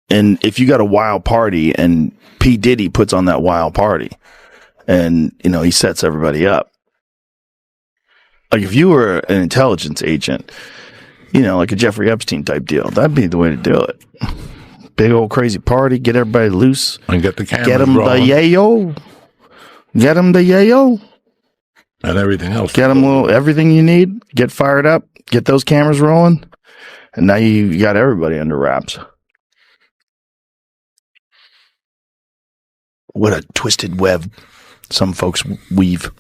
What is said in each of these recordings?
And if you got a wild party and P. Diddy puts on that wild party and, you know, he sets everybody up. Like if you were an intelligence agent, you know, like a Jeffrey Epstein type deal, that'd be the way to do it. Big old crazy party, get everybody loose. And get the cameras Get them rolling. the yayo. Get them the yayo. And everything else. Get them everything you need. Get fired up. Get those cameras rolling. And now you got everybody under wraps. What a twisted web some folks weave.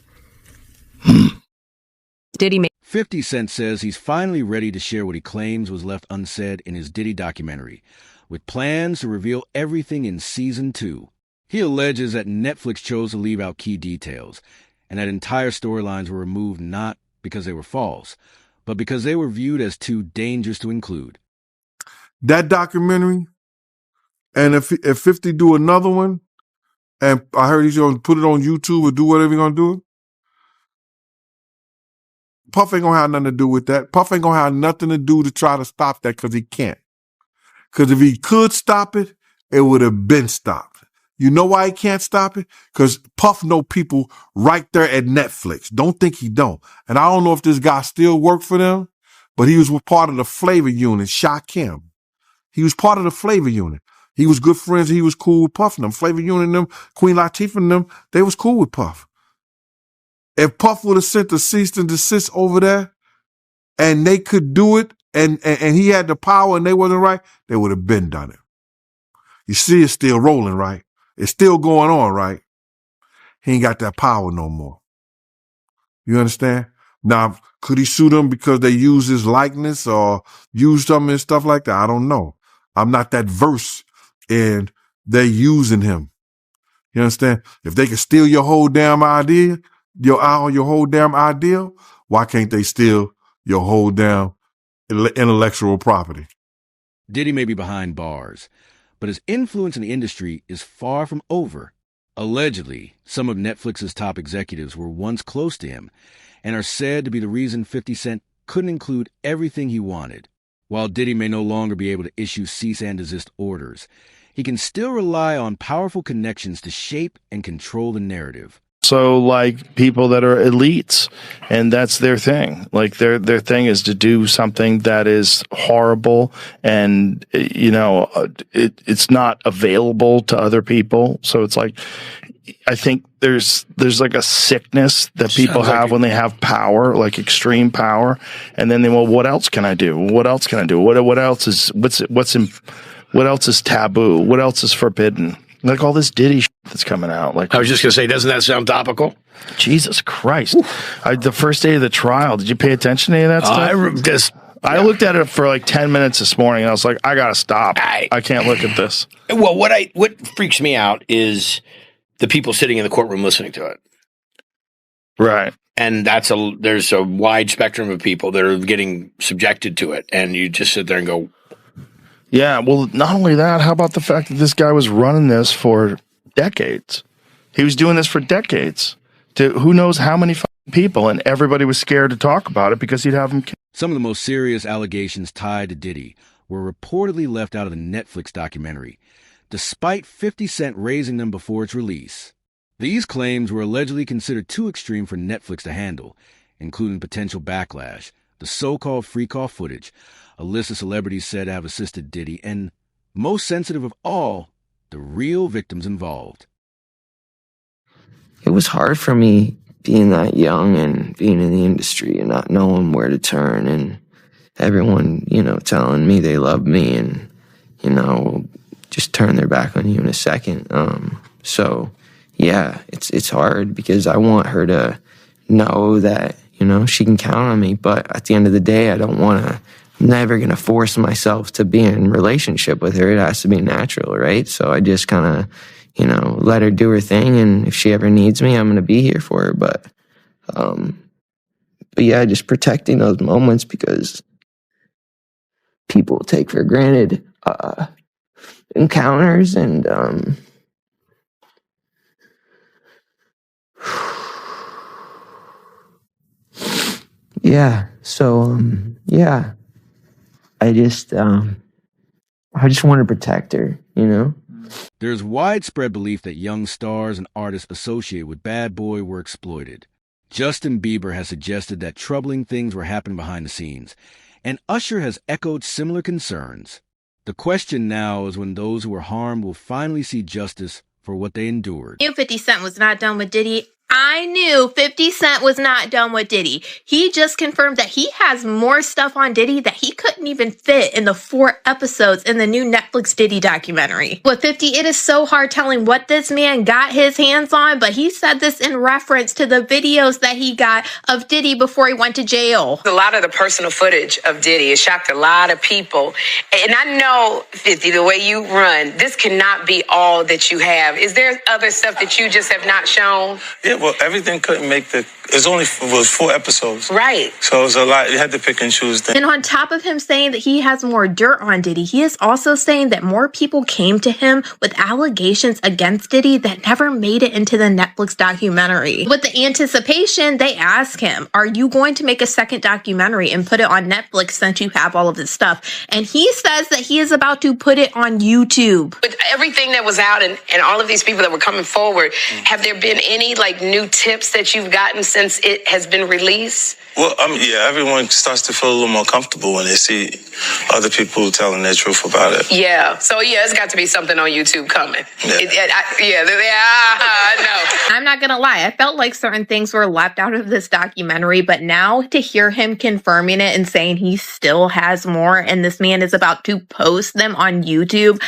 Diddy 50 Cent says he's finally ready to share what he claims was left unsaid in his Diddy documentary, with plans to reveal everything in Season 2. He alleges that Netflix chose to leave out key details, and that entire storylines were removed not because they were false, but because they were viewed as too dangerous to include. That documentary, and if 50 do another one, and I heard he's going to put it on YouTube or do whatever he's going to do, Puff ain't going to have nothing to do with that. Puff ain't going to have nothing to do to try to stop that because he can't. Because if he could stop it, it would have been stopped. You know why he can't stop it? Because Puff know people right there at Netflix. Don't think he don't. And I don't know if this guy still worked for them, but he was part of the flavor unit, Shakim. He was part of the flavor unit. He was good friends. He was cool with Puff and them. Flavor unit and them, Queen Latifah and them, they was cool with Puff. If Puff would have sent a cease and desist over there and they could do it and he had the power and they wasn't right, they would have been done it. You see it's still rolling, right? It's still going on, right? He ain't got that power no more. You understand? Now, could he sue them because they used his likeness or used them and stuff like that? I don't know. I'm not that versed in they using him. You understand? If they can steal your whole damn idea, your whole damn ideal, why can't they steal your whole damn intellectual property? Diddy may be behind bars, but his influence in the industry is far from over. Allegedly, some of Netflix's top executives were once close to him and are said to be the reason 50 Cent couldn't include everything he wanted. While Diddy may no longer be able to issue cease and desist orders, he can still rely on powerful connections to shape and control the narrative. So like people that are elites, and that's their thing. Like their thing is to do something that is horrible, and you know it's not available to other people. So it's like I think there's like a sickness that people have when they have power, like extreme power, and then well, what else can I do? What else can I do? What else is what else is taboo? What else is forbidden? Like all this Diddy shit that's coming out. Like I was just going to say, doesn't that sound topical? Jesus Christ. The first day of the trial, did you pay attention to any of that stuff? I looked at it for like 10 minutes this morning and I was like, I got to stop. I can't look at this. Well, what freaks me out is the people sitting in the courtroom listening to it. Right. And there's a wide spectrum of people that are getting subjected to it. And you just sit there and go, yeah, well, not only that, how about the fact that this guy was running this for decades? He was doing this for decades to who knows how many people, and everybody was scared to talk about it because he'd have them killed. Some of the most serious allegations tied to Diddy were reportedly left out of the Netflix documentary, despite 50 Cent raising them before its release. These claims were allegedly considered too extreme for Netflix to handle, including potential backlash, the so-called free call footage, a list of celebrities said to have assisted Diddy, and, most sensitive of all, the real victims involved. It was hard for me being that young and being in the industry and not knowing where to turn, and everyone, telling me they love me and, just turn their back on you in a second. So, yeah, it's hard because I want her to know that, she can count on me. But at the end of the day, I'm never going to force myself to be in a relationship with her. It has to be natural, right? So I just kind of, let her do her thing. And if she ever needs me, I'm going to be here for her. But yeah, just protecting those moments because people take for granted encounters and yeah. So yeah, I just I just want to protect her, you know? There's widespread belief that young stars and artists associated with Bad Boy were exploited. Justin Bieber has suggested that troubling things were happening behind the scenes, and Usher has echoed similar concerns. The question now is when those who were harmed will finally see justice for what they endured. I knew 50 Cent was not done with Diddy. I knew 50 Cent was not done with Diddy. He just confirmed that he has more stuff on Diddy that he couldn't even fit in the 4 episodes in the new Netflix Diddy documentary. With 50, it is so hard telling what this man got his hands on, but he said this in reference to the videos that he got of Diddy before he went to jail. A lot of the personal footage of Diddy has shocked a lot of people. And I know, 50, the way you run, this cannot be all that you have. Is there other stuff that you just have not shown? Yeah, well, everything couldn't make it was 4 episodes. Right. So it was a lot. You had to pick and choose things. And on top of him saying that he has more dirt on Diddy, he is also saying that more people came to him with allegations against Diddy that never made it into the Netflix documentary. With the anticipation, they ask him, are you going to make a second documentary and put it on Netflix since you have all of this stuff? And he says that he is about to put it on YouTube. With everything that was out and all of these people that were coming forward, have there been any new tips that you've gotten since it has been released? Well, yeah, everyone starts to feel a little more comfortable when they see other people telling their truth about it. Yeah. So, yeah, it's got to be something on YouTube coming. Yeah. I know. I'm not going to lie. I felt like certain things were left out of this documentary, but now to hear him confirming it and saying he still has more and this man is about to post them on YouTube,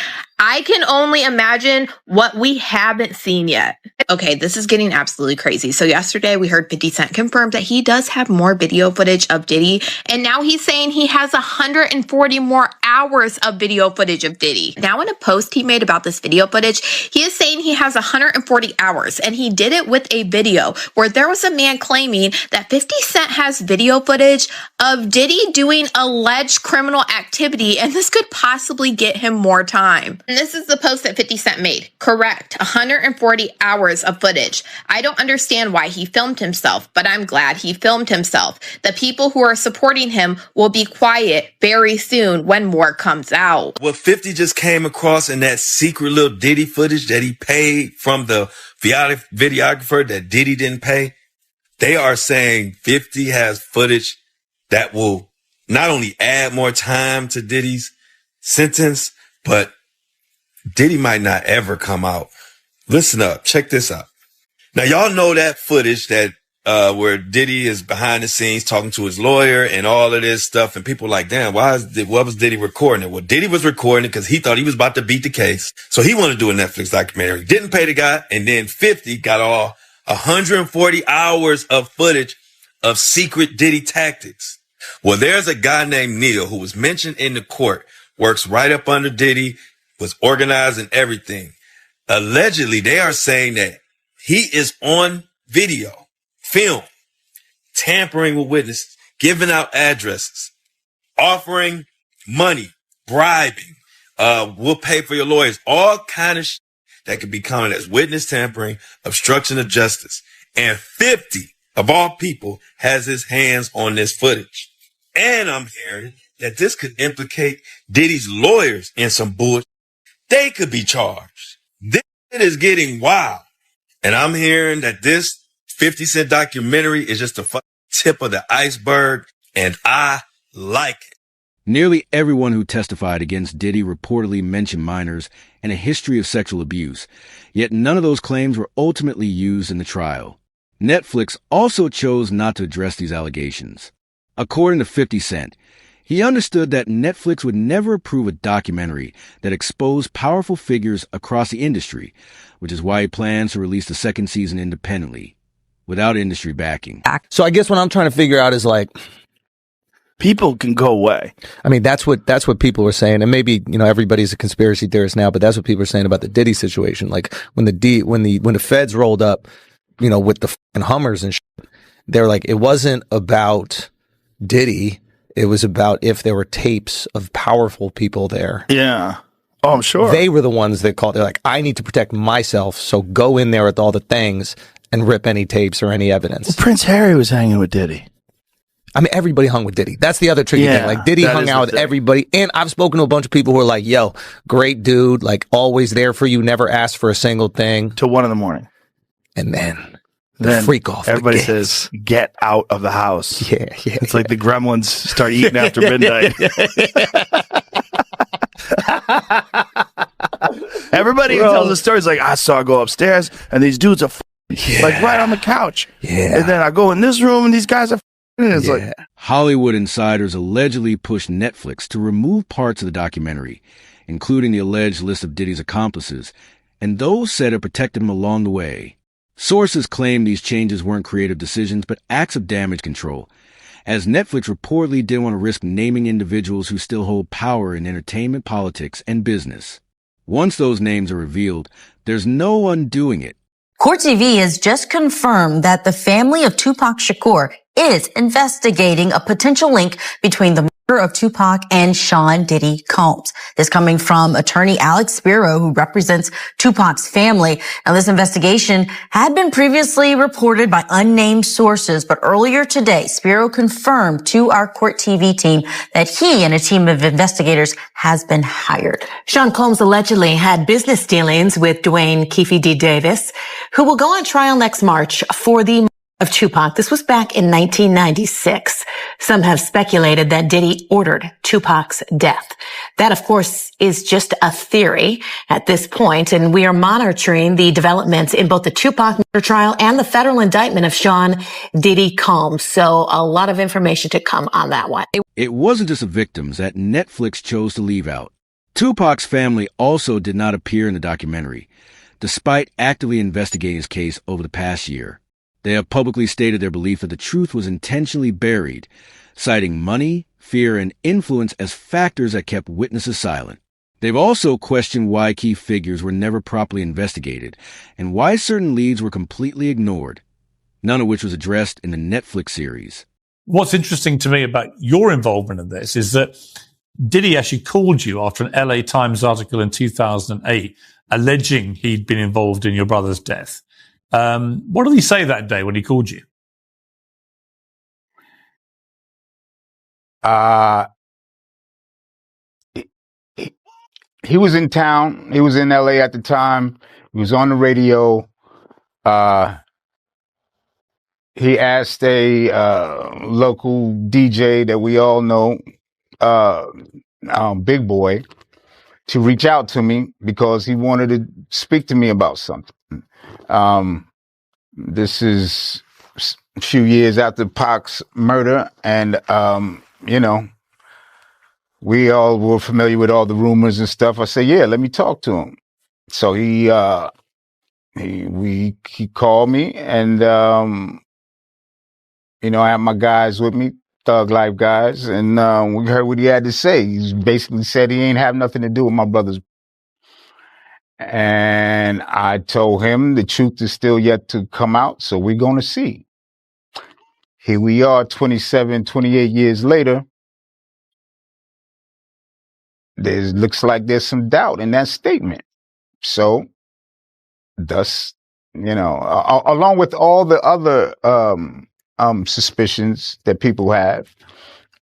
I can only imagine what we haven't seen yet. Okay, this is getting absolutely crazy. So yesterday we heard 50 Cent confirm that he does have more video footage of Diddy. And now he's saying he has 140 more hours of video footage of Diddy. Now in a post he made about this video footage, he is saying he has 140 hours. And he did it with a video where there was a man claiming that 50 Cent has video footage of Diddy doing alleged criminal activity. And this could possibly get him more time. And this is the post that 50 Cent made. Correct. 140 hours of footage. I don't understand why he filmed himself, but I'm glad he filmed himself. The people who are supporting him will be quiet very soon when more comes out. What 50 just came across in that secret little Diddy footage that he paid from the videographer that Diddy didn't pay, they are saying 50 has footage that will not only add more time to Diddy's sentence, but Diddy might not ever come out. Listen up. Check this out. Now, y'all know that footage that where Diddy is behind the scenes talking to his lawyer and all of this stuff. And people are like, damn, what was Diddy recording it? Well, Diddy was recording it because he thought he was about to beat the case. So he wanted to do a Netflix documentary. Didn't pay the guy. And then 50 got all 140 hours of footage of secret Diddy tactics. Well, there's a guy named Neil who was mentioned in the court, works right up under Diddy, was organizing everything. Allegedly, they are saying that he is on video, film, tampering with witnesses, giving out addresses, offering money, bribing, we'll pay for your lawyers, all kind of shit that could be counted as witness tampering, obstruction of justice. And 50, of all people, has his hands on this footage. And I'm hearing that this could implicate Diddy's lawyers in some bullshit. They could be charged. This is getting wild. And I'm hearing that this 50 Cent documentary is just the tip of the iceberg, and I like it. Nearly everyone who testified against Diddy reportedly mentioned minors and a history of sexual abuse, yet none of those claims were ultimately used in the trial. Netflix also chose not to address these allegations. According to 50 Cent, he understood that Netflix would never approve a documentary that exposed powerful figures across the industry, which is why he plans to release the second season independently, without industry backing. So I guess what I'm trying to figure out is people can go away. I mean, that's what people were saying, and maybe everybody's a conspiracy theorist now, but that's what people are saying about the Diddy situation. Like when the feds rolled up, with the fucking Hummers and shit, they're like, it wasn't about Diddy. It was about if there were tapes of powerful people there. Yeah. Oh, I'm sure. They were the ones that called. They're like, I need to protect myself, so go in there with all the things and rip any tapes or any evidence. Well, Prince Harry was hanging with Diddy. I mean, everybody hung with Diddy. That's the other tricky thing. Like, Diddy hung out with everybody. And I've spoken to a bunch of people who are like, yo, great dude, like, always there for you, never asked for a single thing. Till 1 a.m. And then freak off. Everybody says, get out of the house. Yeah. It's like the gremlins start eating after midnight. Everybody who tells the stories like, I saw her go upstairs and these dudes are like right on the couch. Yeah. And then I go in this room and these guys are and it's like Hollywood insiders allegedly pushed Netflix to remove parts of the documentary, including the alleged list of Diddy's accomplices, and those said it protected him along the way. Sources claim these changes weren't creative decisions, but acts of damage control, as Netflix reportedly didn't want to risk naming individuals who still hold power in entertainment, politics, and business. Once those names are revealed, there's no undoing it. Court TV has just confirmed that the family of Tupac Shakur is investigating a potential link between the murder of Tupac and Sean Diddy Combs. This coming from attorney Alex Spiro, who represents Tupac's family. Now, this investigation had been previously reported by unnamed sources, but earlier today, Spiro confirmed to our Court TV team that he and a team of investigators has been hired. Sean Combs allegedly had business dealings with Dwayne Keefe D. Davis, who will go on trial next March for the of Tupac. This was back in 1996. Some have speculated that Diddy ordered Tupac's death. That, of course, is just a theory at this point, and we are monitoring the developments in both the Tupac murder trial and the federal indictment of Sean Diddy Combs. So a lot of information to come on that one. It wasn't just the victims that Netflix chose to leave out. Tupac's family also did not appear in the documentary, despite actively investigating his case over the past year. They have publicly stated their belief that the truth was intentionally buried, citing money, fear, and influence as factors that kept witnesses silent. They've also questioned why key figures were never properly investigated and why certain leads were completely ignored, none of which was addressed in the Netflix series. What's interesting to me about your involvement in this is that Diddy actually called you after an LA Times article in 2008 alleging he'd been involved in your brother's death. What did he say that day when he called you? He was in town. He was in LA at the time. He was on the radio. He asked a local DJ that we all know, Big Boy, to reach out to me because he wanted to speak to me about something. This is a few years after Pac's murder, and we all were familiar with all the rumors and stuff. I said, "Yeah, let me talk to him." So he called me, and I had my guys with me, Thug Life guys, and we heard what he had to say. He basically said he ain't have nothing to do with my brother's. And I told him the truth is still yet to come out, so we're going to see. Here we are 27, 28 years later. Looks like there's some doubt in that statement. So, thus, along with all the other suspicions that people have,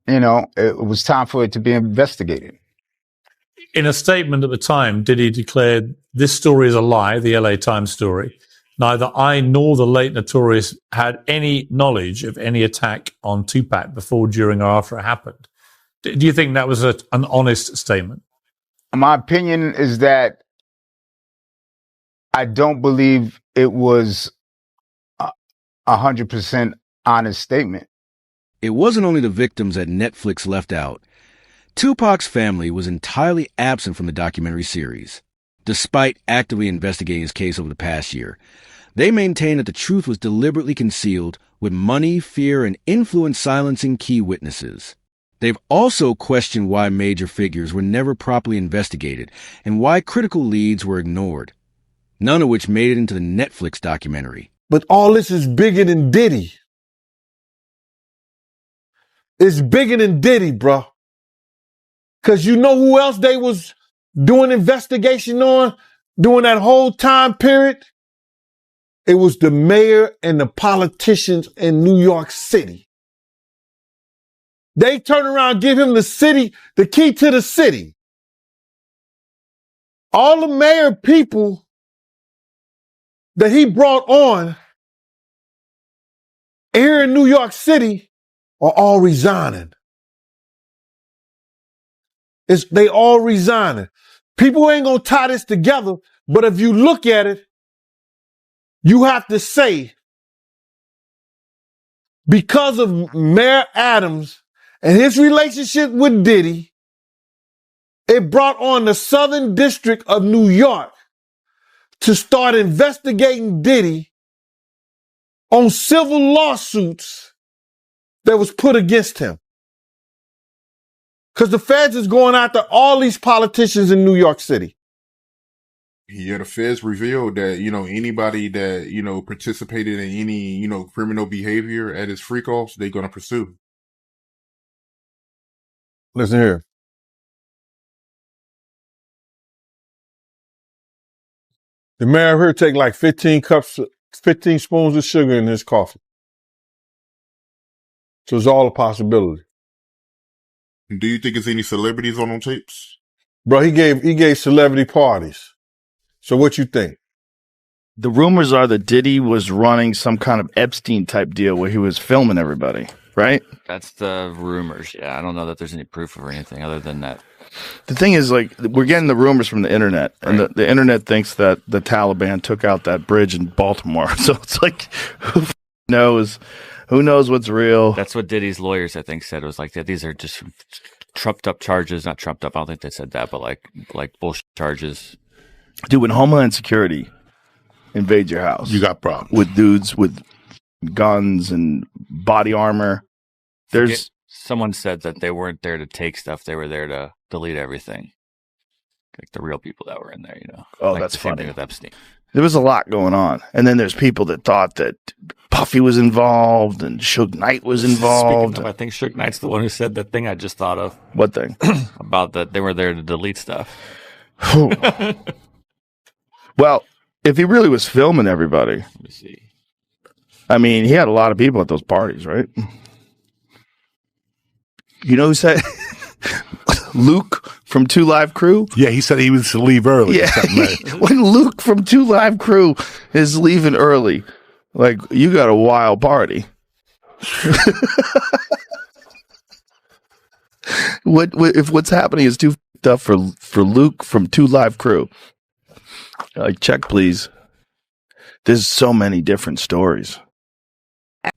it was time for it to be investigated. In a statement at the time, Diddy declared, "This story is a lie," the LA Times story. "Neither I nor the late Notorious had any knowledge of any attack on Tupac before, during, or after it happened." Do you think that was an honest statement? My opinion is that I don't believe it was 100% honest statement. It wasn't only the victims that Netflix left out. Tupac's family was entirely absent from the documentary series. Despite actively investigating his case over the past year, they maintain that the truth was deliberately concealed, with money, fear, and influence silencing key witnesses. They've also questioned why major figures were never properly investigated and why critical leads were ignored, none of which made it into the Netflix documentary. But all this is bigger than Diddy. It's bigger than Diddy, bro. Because you know who else they was doing investigation on during that whole time period? It was the mayor and the politicians in New York City. They turn around, give him the key to the city. All the mayor people that he brought on here in New York City are all resigning. They all resigning. People ain't gonna tie this together, but if you look at it, you have to say, because of Mayor Adams and his relationship with Diddy, it brought on the Southern District of New York to start investigating Diddy on civil lawsuits that was put against him. Because the feds is going after all these politicians in New York City. Yeah, the feds revealed that, anybody that, participated in any, criminal behavior at his freak-offs, they're going to pursue. Listen here. The mayor here take like 15 spoons of sugar in his coffee. So it's all a possibility. Do you think there's any celebrities on them tapes? Bro, he gave celebrity parties. So what you think? The rumors are that Diddy was running some kind of Epstein type deal where he was filming everybody, right? That's the rumors. Yeah, I don't know that there's any proof or anything other than that. The thing is, like, we're getting the rumors from the internet, and the internet thinks that the Taliban took out that bridge in Baltimore. So it's like, who knows? Who knows what's real? That's what Diddy's lawyers, I think, said. It was like, these are just trumped up charges. Not trumped up. I don't think they said that, but like bullshit charges. Dude, when Homeland Security invades your house, you got problems with dudes with guns and body armor. Someone said that they weren't there to take stuff; they were there to delete everything. Like the real people that were in there, Oh, like that's the same funny. thing with Epstein. There was a lot going on, and then there's people that thought that Puffy was involved and Suge Knight was involved. I think Suge Knight's the one who said that thing I just thought of. What thing? About that they were there to delete stuff. Well, if he really was filming everybody, let me see. I mean, he had a lot of people at those parties, right? You know who said Luke from 2 Live Crew? Yeah, he said he was to leave early. Yeah. When Luke from 2 Live Crew is leaving early, like, you got a wild party. What if what's happening is too f***ed up for Luke from 2 Live Crew? Like, check, please. There's so many different stories.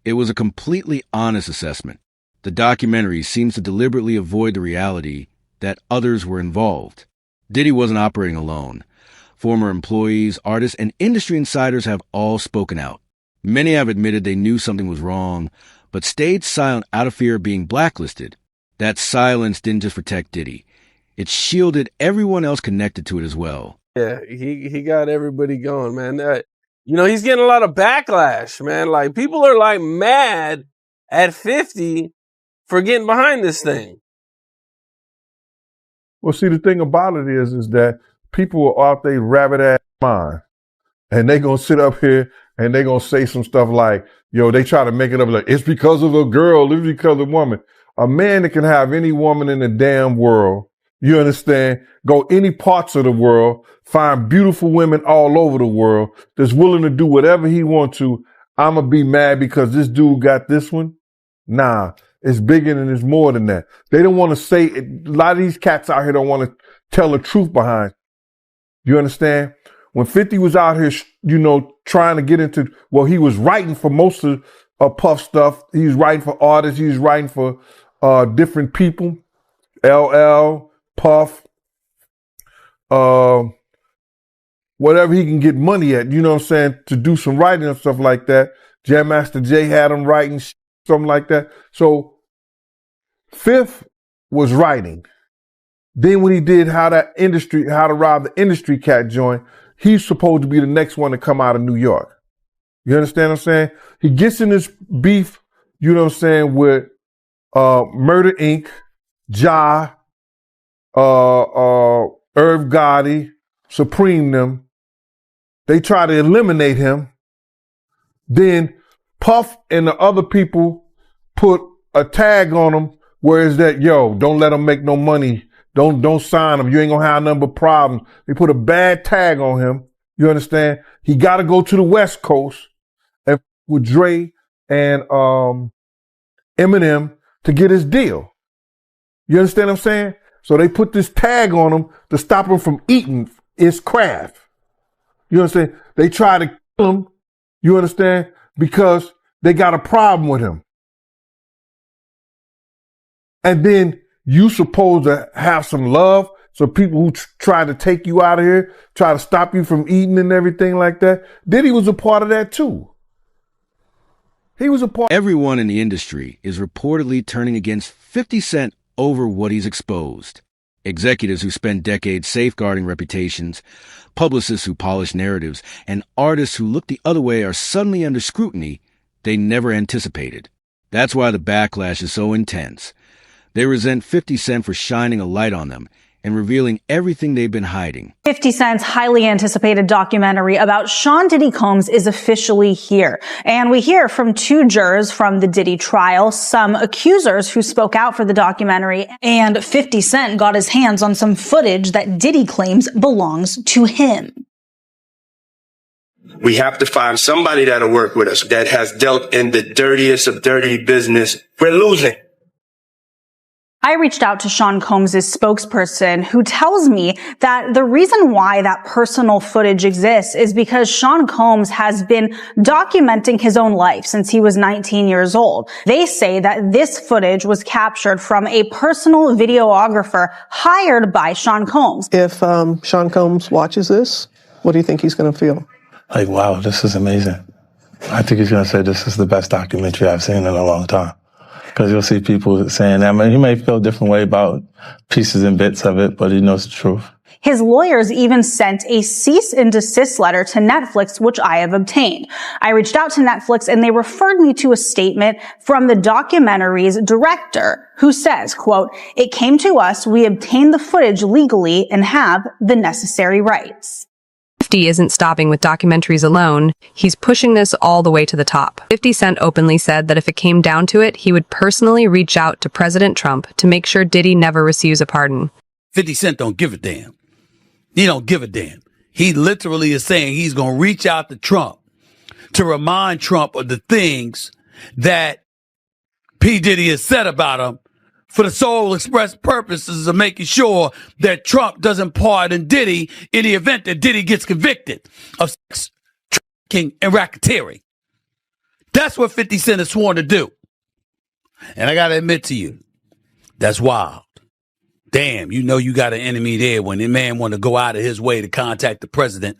It was a completely honest assessment. The documentary seems to deliberately avoid the reality that others were involved. Diddy wasn't operating alone. Former employees, artists, and industry insiders have all spoken out. Many have admitted they knew something was wrong, but stayed silent out of fear of being blacklisted. That silence didn't just protect Diddy. It shielded everyone else connected to it as well. Yeah, he got everybody going, man. He's getting a lot of backlash, man. Like, people are like mad at 50 for getting behind this thing. Well, see, the thing about it is that people are out their rabbit ass mind, and they gonna sit up here and they gonna say some stuff like, they try to make it up like, it's because of a girl, it's because of a woman. A man that can have any woman in the damn world, you understand, go any parts of the world, find beautiful women all over the world that's willing to do whatever he wants to. I'm going to be mad because this dude got this one. Nah, it's bigger and it's more than that. They don't want to say it. A lot of these cats out here don't want to tell the truth behind. You understand? When 50 was out here, trying to get into, he was writing for most of Puff stuff. He was writing for artists. He was writing for different people. LL, Puff, whatever he can get money at, to do some writing and stuff like that. Jam Master Jay had him writing something like that. So Fifth was writing. Then when he did How to Rob the Industry cat joint, he's supposed to be the next one to come out of New York. You understand what I'm saying? He gets in this beef, with Murder Inc., Ja, Irv Gotti, Supreme them. They try to eliminate him. Then Puff and the other people put a tag on him where is that, yo, don't let them make no money. Don't sign him. You ain't gonna have none but problems. They put a bad tag on him. You understand? He got to go to the West Coast and with Dre and Eminem to get his deal. You understand what I'm saying? So they put this tag on him to stop him from eating his craft. You understand? They try to kill him. You understand? Because they got a problem with him. And then you supposed to have some love. So people who try to take you out of here, try to stop you from eating and everything like that. Diddy was a part of that too. He was a part. Everyone in the industry is reportedly turning against 50 Cent over what he's exposed. Executives who spend decades safeguarding reputations, publicists who polish narratives, and artists who look the other way are suddenly under scrutiny they never anticipated. That's why the backlash is so intense. They resent 50 Cent for shining a light on them and revealing everything they've been hiding. 50 Cent's highly anticipated documentary about Sean Diddy Combs is officially here. And we hear from two jurors from the Diddy trial, some accusers who spoke out for the documentary, and 50 Cent got his hands on some footage that Diddy claims belongs to him. We have to find somebody that'll work with us that has dealt in the dirtiest of dirty business. We're losing. I reached out to Sean Combs' spokesperson, who tells me that the reason why that personal footage exists is because Sean Combs has been documenting his own life since he was 19 years old. They say that this footage was captured from a personal videographer hired by Sean Combs. If Sean Combs watches this, what do you think he's going to feel? Like, wow, this is amazing. I think he's going to say this is the best documentary I've seen in a long time. Because you'll see people saying that. I mean, he may feel a different way about pieces and bits of it, but he knows the truth. His lawyers even sent a cease and desist letter to Netflix, which I have obtained. I reached out to Netflix and they referred me to a statement from the documentary's director who says, quote, "It came to us, we obtained the footage legally and have the necessary rights." 50 isn't stopping with documentaries alone. He's pushing this all the way to the top. 50 Cent openly said that if it came down to it, he would personally reach out to President Trump to make sure Diddy never receives a pardon. 50 Cent don't give a damn. He don't give a damn. He literally is saying he's going to reach out to Trump to remind Trump of the things that P. Diddy has said about him for the sole express purposes of making sure that Trump doesn't pardon Diddy in the event that Diddy gets convicted of sex trafficking and racketeering. That's what 50 Cent is sworn to do. And I got to admit to you, that's wild. Damn, you know you got an enemy there when the man want to go out of his way to contact the president,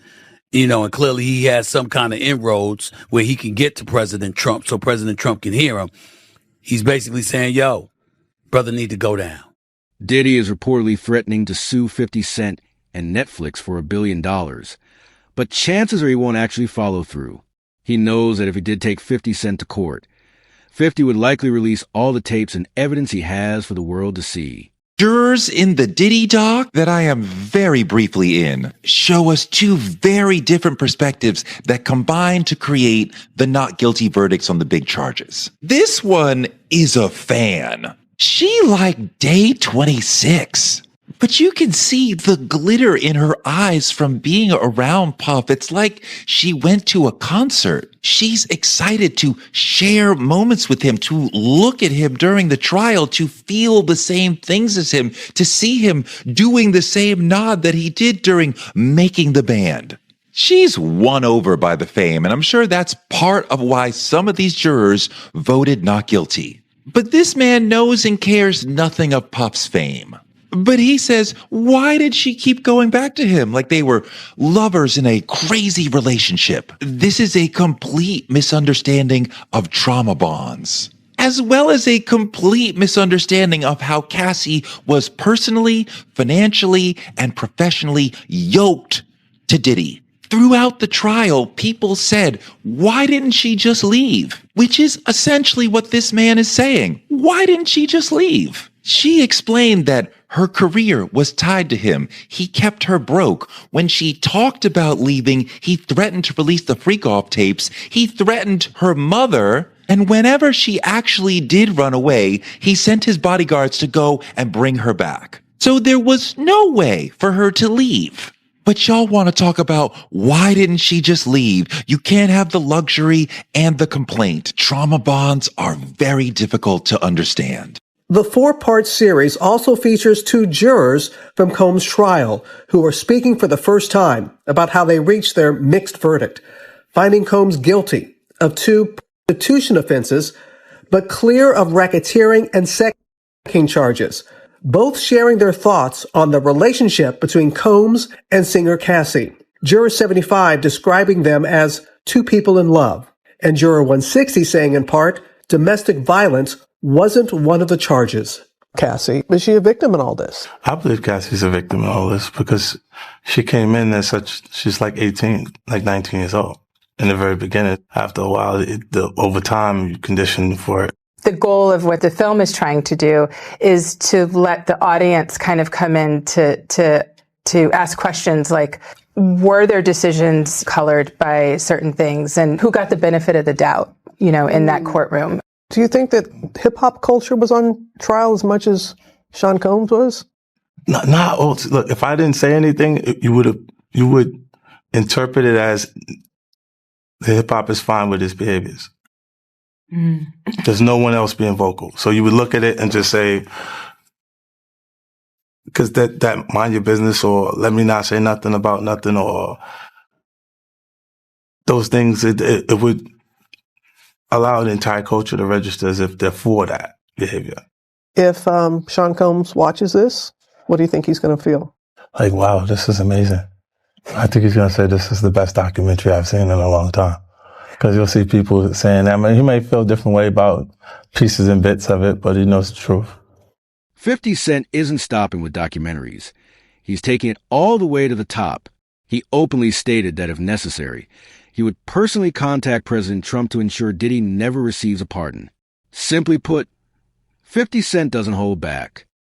you know, and clearly he has some kind of inroads where he can get to President Trump so President Trump can hear him. He's basically saying, yo, brother need to go down. Diddy is reportedly threatening to sue 50 Cent and Netflix for $1 billion. But chances are he won't actually follow through. He knows that if he did take 50 Cent to court, 50 would likely release all the tapes and evidence he has for the world to see. Jurors in the Diddy doc that I am very briefly in show us two very different perspectives that combine to create the not guilty verdicts on the big charges. This one is a fan. She liked day 26, but you can see the glitter in her eyes from being around Puff. It's like she went to a concert. She's excited to share moments with him, to look at him during the trial, to feel the same things as him, to see him doing the same nod that he did during making the band. She's won over by the fame, and I'm sure that's part of why some of these jurors voted not guilty. But this man knows and cares nothing of Puff's fame. But he says, why did she keep going back to him like they were lovers in a crazy relationship? This is a complete misunderstanding of trauma bonds, as well as a complete misunderstanding of how Cassie was personally, financially, and professionally yoked to Diddy. Throughout the trial, people said, why didn't she just leave? Which is essentially what this man is saying. Why didn't she just leave? She explained that her career was tied to him. He kept her broke. When she talked about leaving, he threatened to release the freak-off tapes. He threatened her mother And whenever she actually did run away, he sent his bodyguards to go and bring her back. So there was no way for her to leave. But y'all want to talk about why didn't she just leave? You can't have the luxury and the complaint. Trauma bonds are very difficult to understand. The 4-part series also features 2 jurors from Combs' trial who are speaking for the first time about how they reached their mixed verdict, finding Combs guilty of 2 prostitution offenses, but clear of racketeering and sex trafficking charges, both sharing their thoughts on the relationship between Combs and singer Cassie. Juror 75 describing them as 2 people in love, and Juror 160 saying in part, domestic violence wasn't one of the charges. Cassie, is she a victim in all this? I believe Cassie's a victim in all this because she came in as she's like 18, like 19 years old. In the very beginning, after a while, over time, you condition for it. The goal of what the film is trying to do is to let the audience kind of come in to ask questions like, were their decisions colored by certain things, and who got the benefit of the doubt, in that courtroom? Do you think that hip-hop culture was on trial as much as Sean Combs was? Look, if I didn't say anything, you would interpret it as the hip-hop is fine with his behaviors. There's no one else being vocal. So you would look at it and just say, because that mind your business, or let me not say nothing about nothing, or those things, it would allow the entire culture to register as if they're for that behavior. If Sean Combs watches this, what do you think he's going to feel? Like, wow, this is amazing. I think he's going to say this is the best documentary I've seen in a long time. Because you'll see people saying that. I mean, he may feel a different way about pieces and bits of it, but he knows the truth. 50 Cent isn't stopping with documentaries. He's taking it all the way to the top. He openly stated that if necessary, he would personally contact President Trump to ensure Diddy never receives a pardon. Simply put, 50 Cent doesn't hold back.